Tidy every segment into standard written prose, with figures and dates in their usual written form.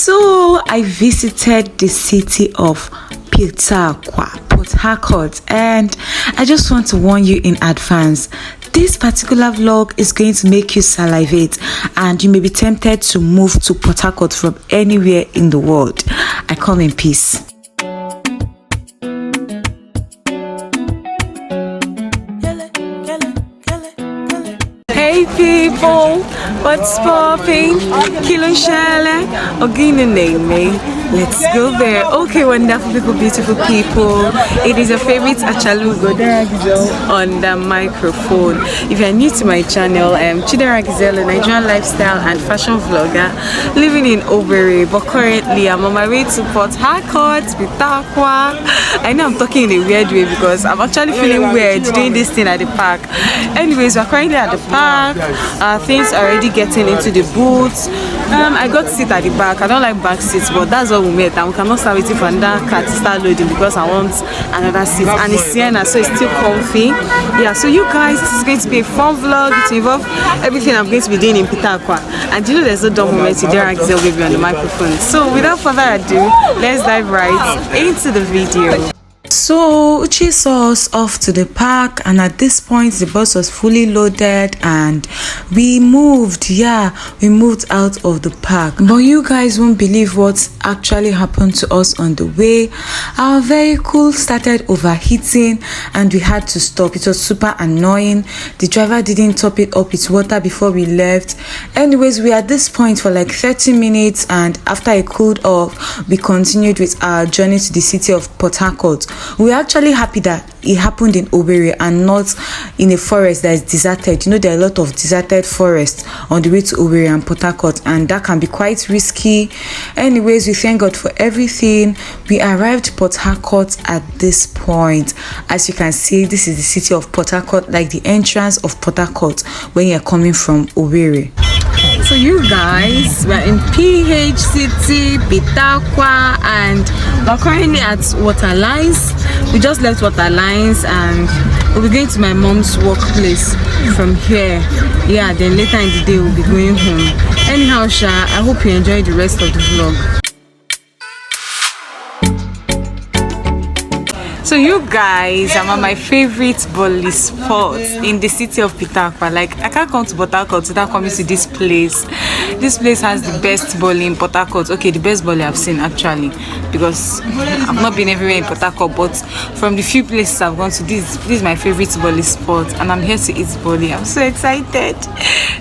So I visited the city of Port Harcourt, and I just want to warn you in advance, this particular vlog is going to make you salivate and you may be tempted to move to Port Harcourt from anywhere in the world. I come in peace. Hey people, what's popping? Kilo shale, ogini name me. Let's go there. Okay, wonderful people, beautiful people. It is your favorite Achalugo on the microphone. If you are new to my channel, I am Chidera Giselle, a Nigerian lifestyle and fashion vlogger living in OWERRI, but currently I'm on my way to Port Harcourt with Aqua. I know I'm talking in a weird way because I'm actually feeling weird doing this thing at the park. Anyways, we're currently at the park. Things are already getting into the booths. I got to sit at the back. I don't like back seats, but that's what we met, and we cannot start waiting for another car to start loading because I want another seat, and it's Sienna, so it's still comfy. Yeah, so you guys, this is going to be a fun vlog. It will involve everything I'm going to be doing in Pitakwa, and you know there's no dumb moment Chidera Giselle will be on the microphone. So without further ado, let's dive right into the video. So Uchi saw us off to the park, and at this point the bus was fully loaded and we moved. We moved out of the park. But you guys won't believe what actually happened to us on the way. Our vehicle started overheating and we had to stop. It was super annoying. The driver didn't top it up with water before we left. Anyways, we were at this point for like 30 minutes, and after it cooled off, we continued with our journey to the city of Port Harcourt. We're actually happy that it happened in OWERRI and not in a forest that is deserted. You know, there are a lot of deserted forests on the way to OWERRI and Port Harcourt, and that can be quite risky. Anyways, we thank God for everything. We arrived Port Harcourt at this point. As you can see, this is the city of Port Harcourt, like the entrance of Port Harcourt when you're coming from OWERRI. So you guys, we're in PH City, Pitakwa, and we're currently at Waterlines. We just left Waterlines and we'll be going to my mom's workplace from here. Yeah, then later in the day we'll be going home. Anyhow, Sha, I hope you enjoy the rest of the vlog. So you guys, I'm at my favorite volley spot in the city of Pitakwa. Like, I can't come to Port Harcourt without coming to this place. This place has the best volley in Port Harcourt. Okay, the best volley I've seen actually, because I've not been everywhere in Port Harcourt, but from the few places I've gone to, this is my favorite volley spot, and I'm here to eat volley. I'm so excited.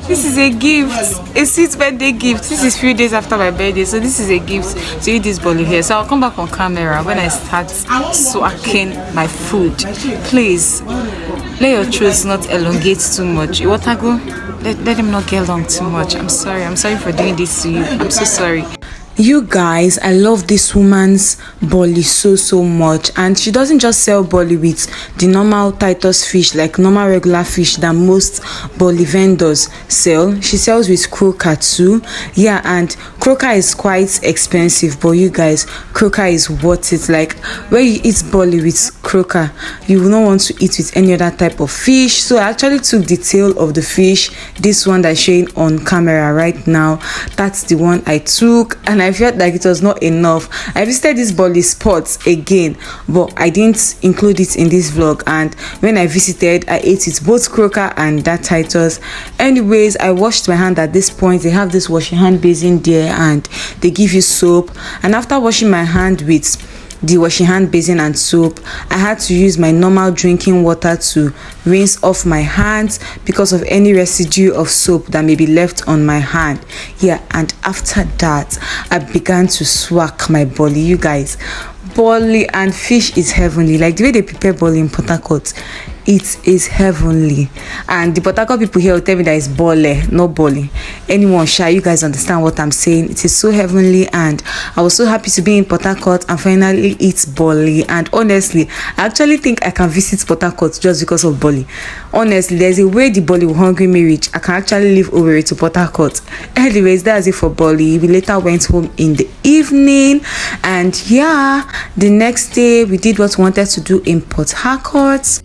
This is a gift, a sweet birthday gift. This is a few days after my birthday, so this is a gift to eat this volley here. So I'll come back on camera when I start swacking my food. Please let your throats not elongate too much. Iwatago, let them not get long too much. I'm sorry for doing this to you. I'm so sorry. You guys, I love this woman's bolly so much, and she doesn't just sell bolly with the normal Titus fish, like normal regular fish that most bolly vendors sell. She sells with croaker too. Yeah, and croaker is quite expensive, but you guys, croaker is worth it. Like, when you eat bolly with croaker, you will not want to eat with any other type of fish. So I actually took the tail of the fish, this one that's showing on camera right now. That's the one I took, and I felt like it was not enough. I visited this bolly spot again, but I didn't include it in this vlog, and when I visited, I ate with both croaker and that Titus. Anyways, I washed my hand. At this point, they have this washing hand basin there, and they give you soap, and after washing my hand with the washing hand basin and soap, I had to use my normal drinking water to rinse off my hands because of any residue of soap that may be left on my hand. Yeah, and after that I began to swack my bolly. You guys, bolly and fish is heavenly. Like, the way they prepare bolly in Port Harcourt, it is heavenly. And the Port Harcourt people here will tell me that it's bole, not bolly. Anyone shy, you guys understand what I'm saying? It is so heavenly, and I was so happy to be in Port Harcourt and finally eat bolly. And honestly, I actually think I can visit Port Harcourt just because of bolly. Honestly, there's a way the bolly will hungry me reach. I can actually leave OWERRI to Port Harcourt. Anyways, that's it for bolly. We later went home in the evening, and yeah, the next day we did what we wanted to do in Port Harcourt.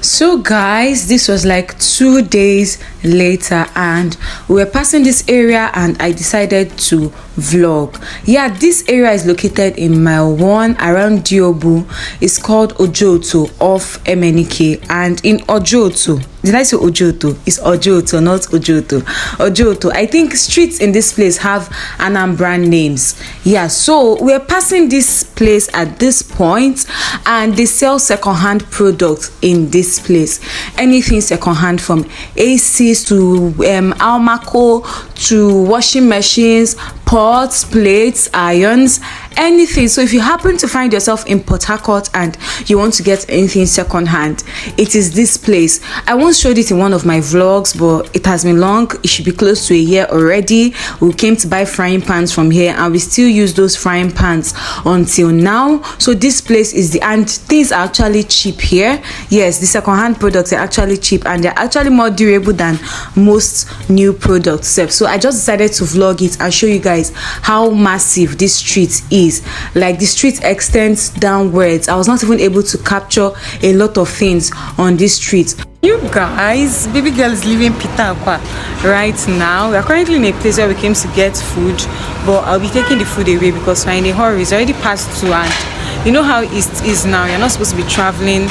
So guys, this was like 2 days later, and we were passing this area, and I decided to vlog. Yeah, this area is located in mile 1 around Diobu. It's called Ojoto off MNK, and in Ojoto, did I say Ojoto? It's Ojoto, not Ojoto. Ojoto. I think streets in this place have Anambra names. Yeah, so we're passing this place at this point, and they sell second-hand products in this place. Anything second-hand, from ACs to Almaco to washing machines, pots, plates, irons, anything. So if you happen to find yourself in Port Harcourt and you want to get anything second hand, it is this place. I once showed it in one of my vlogs, but it has been long. It should be close to a year already. We came to buy frying pans from here, and we still use those frying pans until now. So this place is and things are actually cheap here. Yes, the second hand products are actually cheap, and they're actually more durable than most new products. So I just decided to vlog it and show you guys how massive this street is. Like, the street extends downwards. I was not even able to capture a lot of things on this street. You guys, baby girl is leaving Peter Akwa right now. We are currently in a place where we came to get food, but I'll be taking the food away because we're in a hurry. It's already past 2, and you know how it is now. You're not supposed to be traveling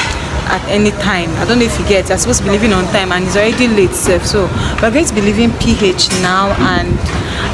at any time. I don't know if you get, you're supposed to be leaving on time, and it's already late, so we're going to be leaving PH now, and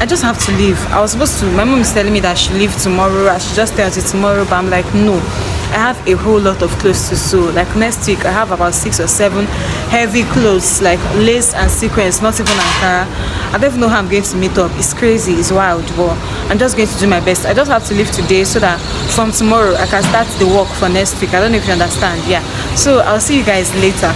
I just have to leave. I was supposed to, my mom is telling me that I should leave tomorrow. I should just stay until tomorrow, but I'm like, no. I have a whole lot of clothes to sew. Like next week, I have about 6 or 7 heavy clothes, like lace and sequins, not even Ankara. I don't even know how I'm going to meet up. It's crazy, it's wild, but I'm just going to do my best. I just have to leave today so that from tomorrow I can start the work for next week. I don't know if you understand. Yeah, so I'll see you guys later.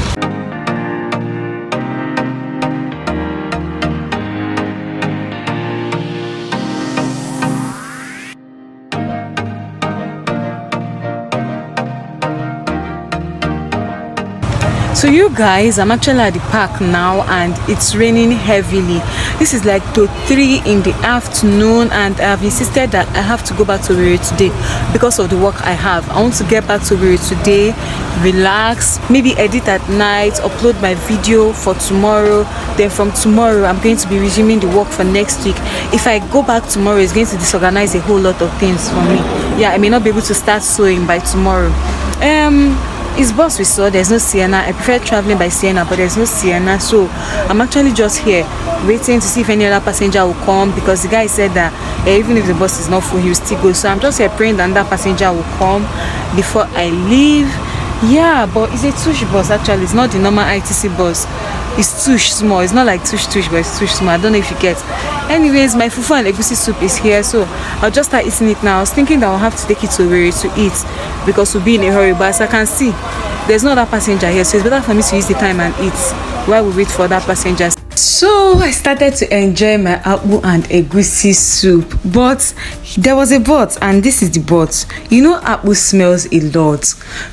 So you guys, I'm actually at the park now, and it's raining heavily. This is like to 3 in the afternoon, and I have insisted that I have to go back to OWERRI today because of the work I have. I want to get back to OWERRI today, relax, maybe edit at night, upload my video for tomorrow. Then from tomorrow, I'm going to be resuming the work for next week. If I go back tomorrow, it's going to disorganize a whole lot of things for me. Yeah, I may not be able to start sewing by tomorrow. It's bus we saw. There's no Sienna. I prefer traveling by Sienna, but there's no Sienna, so I'm actually just here waiting to see if any other passenger will come, because the guy said that even if the bus is not full, he will still go. So I'm just here praying that another passenger will come before I leave. Yeah, but it's a tush bus actually. It's not the normal ITC bus. It's tush small. It's not like tush, but it's tush small. I don't know if you get. Anyways, my fufu and egusi soup is here, so I'll just start eating it now. I was thinking that I'll have to take it to OWERRI to eat because we'll be in a hurry, but as I can see, there's no other passenger here, so it's better for me to use the time and eat while we wait for other passengers. So I started to enjoy my akpu and egusi soup, but there was a but, and this is the but. You know, akpu smells a lot.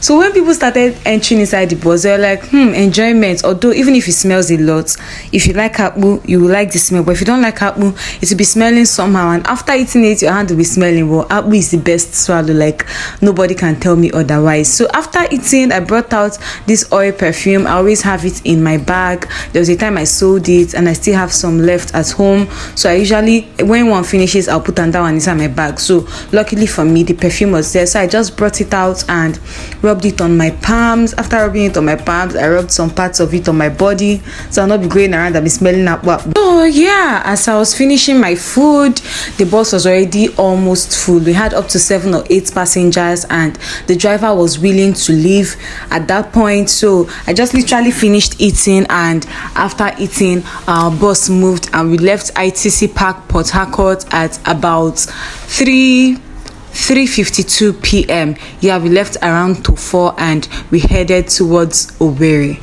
So when people started entering inside the bus, they were like, enjoyment. Although even if it smells a lot, if you like akpu, you will like the smell. But if you don't like akpu, it will be smelling somehow. And after eating it, your hand will be smelling. Well, akpu is the best swallow. Like, nobody can tell me otherwise. So after eating, I brought out this oil perfume. I always have it in my bag. There was a time I sold it, and I still have some left at home. So I usually, when one finishes, I'll put another one inside my bag. So luckily for me, the perfume was there, so I just brought it out and rubbed it on my palms. After rubbing it on my palms, I rubbed some parts of it on my body, so I'll not be going around and be smelling up. So yeah, as I was finishing my food, the bus was already almost full. We had up to 7 or 8 passengers, and the driver was willing to leave at that point. So I just literally finished eating, and after eating, our bus moved, and we left ITC Park Port Harcourt at about 3:52 p.m. Yeah, we left around to 4, and we headed towards OWERRI.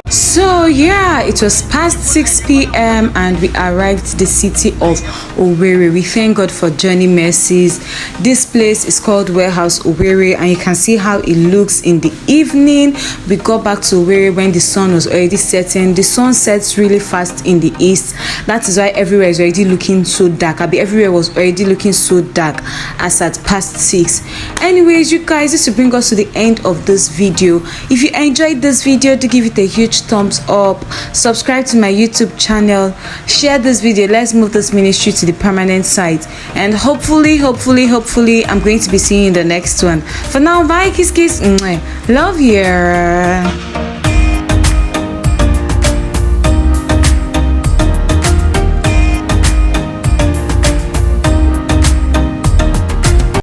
So yeah, it it was past 6 p.m. and we arrived the city of OWERRI. We thank God for journey mercies. This place is called Warehouse OWERRI, and you can see how it looks in the evening. We got back to OWERRI when the sun was already setting. The sun sets really fast in the east. That is why everywhere is already looking so dark. Everywhere was already looking so dark as at past 6. Anyways, you guys, this will bring us to the end of this video. If you enjoyed this video, do give it a huge thumbs up. Subscribe to my YouTube channel. Share this video. Let's move this ministry to the permanent site. And hopefully, I'm going to be seeing you in the next one. For now, bye, kiss. Love you.